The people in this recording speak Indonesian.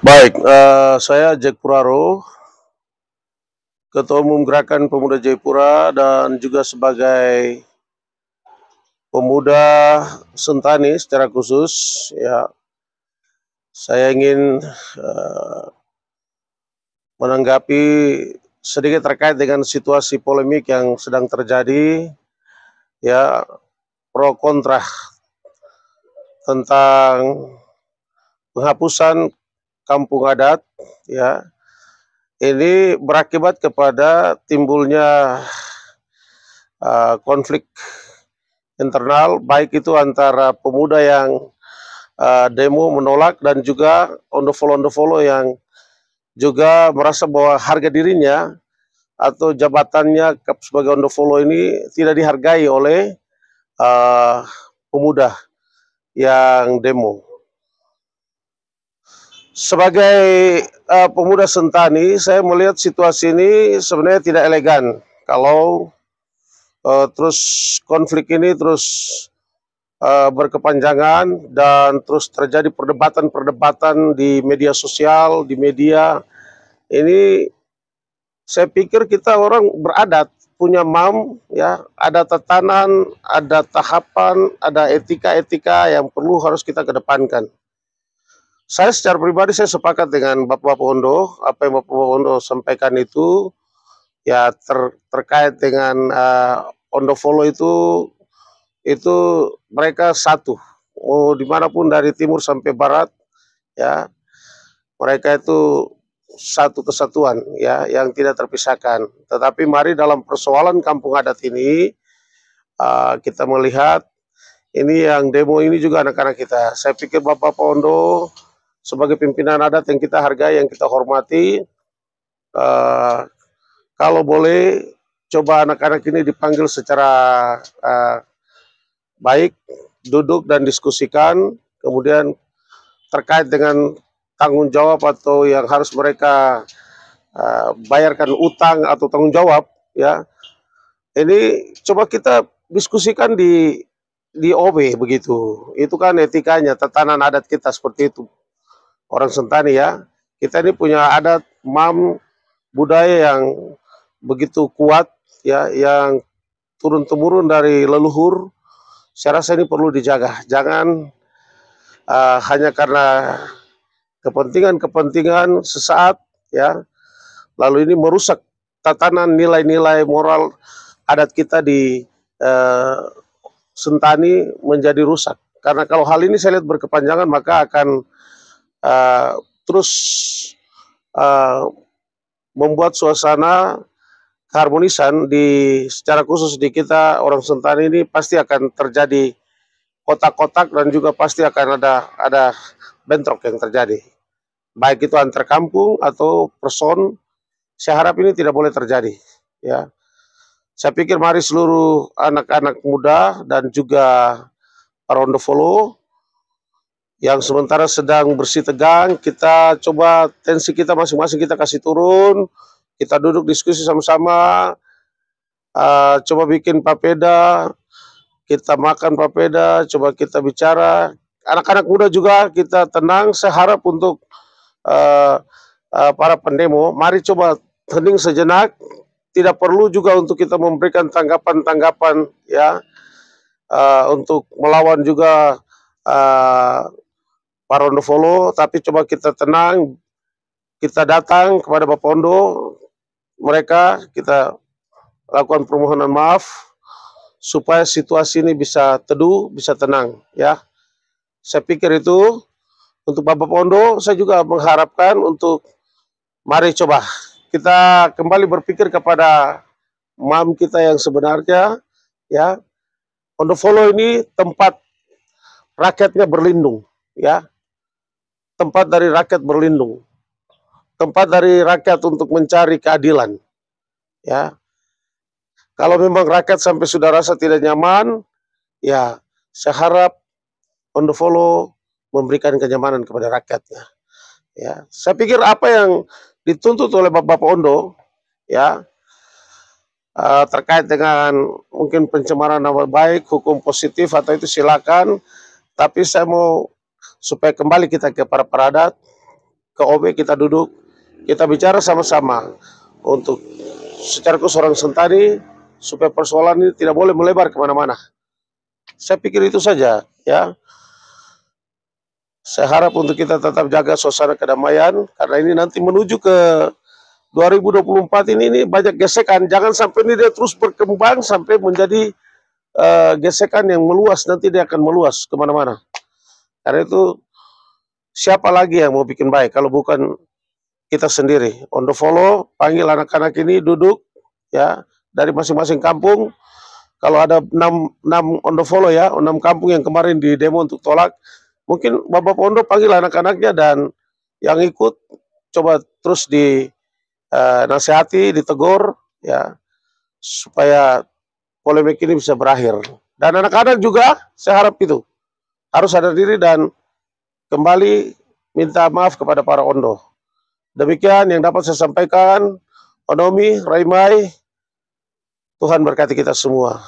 Baik, saya Jack Puraro, Ketua Umum Gerakan Pemuda Jayapura dan juga sebagai pemuda Sentani secara khusus, ya, saya ingin menanggapi sedikit terkait dengan situasi polemik yang sedang terjadi, ya, pro kontra tentang penghapusan kampung adat, ya. Ini berakibat kepada timbulnya konflik internal, baik itu antara pemuda yang demo menolak dan juga on the follow yang juga merasa bahwa harga dirinya atau jabatannya sebagai on the follow ini tidak dihargai oleh pemuda yang demo. Sebagai pemuda Sentani, saya melihat situasi ini sebenarnya tidak elegan kalau terus konflik ini terus berkepanjangan dan terus terjadi perdebatan-perdebatan di media sosial, di media. Ini saya pikir kita orang beradat, punya ya, ada tatanan, ada tahapan, ada etika-etika yang harus kita kedepankan. Saya secara pribadi saya sepakat dengan Bapak Ondo, apa yang Bapak Ondo sampaikan itu ya terkait dengan on the follow itu mereka satu, dimanapun dari timur sampai barat, ya, mereka itu satu kesatuan, ya, yang tidak terpisahkan. Tetapi mari dalam persoalan kampung adat ini kita melihat ini yang demo ini juga anak-anak kita. Saya pikir Bapak Pondo sebagai pimpinan adat yang kita hargai, yang kita hormati, kalau boleh coba anak-anak ini dipanggil secara baik, duduk dan diskusikan, kemudian terkait dengan tanggung jawab atau yang harus mereka bayarkan utang atau tanggung jawab, ya. Ini coba kita diskusikan di OB begitu. Itu kan etikanya, tatanan adat kita seperti itu. Orang Sentani, ya. Kita ini punya adat, budaya yang begitu kuat, ya, yang turun-temurun dari leluhur. Saya rasa ini perlu dijaga. Jangan hanya karena kepentingan sesaat, ya, lalu ini merusak tatanan nilai-nilai moral adat kita di Sentani menjadi rusak. Karena kalau hal ini saya lihat berkepanjangan, maka akan terus membuat suasana keharmonisan secara khusus di kita orang Sentani ini pasti akan terjadi kotak-kotak dan juga pasti akan ada bentrok yang terjadi. Baik itu antar kampung atau person, saya harap ini tidak boleh terjadi, ya. Saya pikir mari seluruh anak-anak muda dan juga para on the follow yang sementara sedang bersih tegang, kita coba tensi kita masing-masing kita kasih turun, kita duduk diskusi sama-sama, coba bikin papeda, kita makan papeda, coba kita bicara. Anak-anak muda juga kita tenang, saya harap untuk para pendemo, mari coba hening sejenak, tidak perlu juga untuk kita memberikan tanggapan-tanggapan, ya, untuk melawan juga para on the follow, tapi coba kita tenang, kita datang kepada Bapak Ondo, mereka kita lakukan permohonan maaf supaya situasi ini bisa teduh, bisa tenang, ya. Saya pikir itu untuk Bapak Ondo, saya juga mengharapkan untuk mari coba kita kembali berpikir kepada kita yang sebenarnya, ya. On the follow ini tempat rakyatnya berlindung, ya. Tempat dari rakyat berlindung, tempat dari rakyat untuk mencari keadilan, ya. Kalau memang rakyat sampai sudah rasa tidak nyaman, ya, saya harap on the follow memberikan kenyamanan kepada rakyatnya, ya. Saya pikir apa yang dituntut oleh Bapak Ondo, ya, terkait dengan mungkin pencemaran nama baik, hukum positif atau itu silakan, tapi saya mau supaya kembali kita ke para peradat, ke OB, kita duduk, kita bicara sama-sama untuk secara keseluruhan Sentani supaya persoalan ini tidak boleh melebar kemana-mana. Saya pikir itu saja, ya. Saya harap untuk kita tetap jaga suasana kedamaian, karena ini nanti menuju ke 2024 ini banyak gesekan. Jangan sampai ini dia terus berkembang sampai menjadi gesekan yang meluas, nanti dia akan meluas kemana-mana. Karena itu siapa lagi yang mau bikin baik kalau bukan kita sendiri. Ondofolo, panggil anak-anak ini duduk, ya, dari masing-masing kampung. Kalau ada 6 Ondofolo, ya, 6 kampung yang kemarin di demo untuk tolak, mungkin Bapak Pondo panggil anak-anaknya dan yang ikut coba terus nasihati, ditegur, ya, supaya polemik ini bisa berakhir. Dan anak-anak juga saya harap itu harus sadar diri dan kembali minta maaf kepada para Ondo. Demikian yang dapat saya sampaikan. Onomi, Raimai, Tuhan berkati kita semua.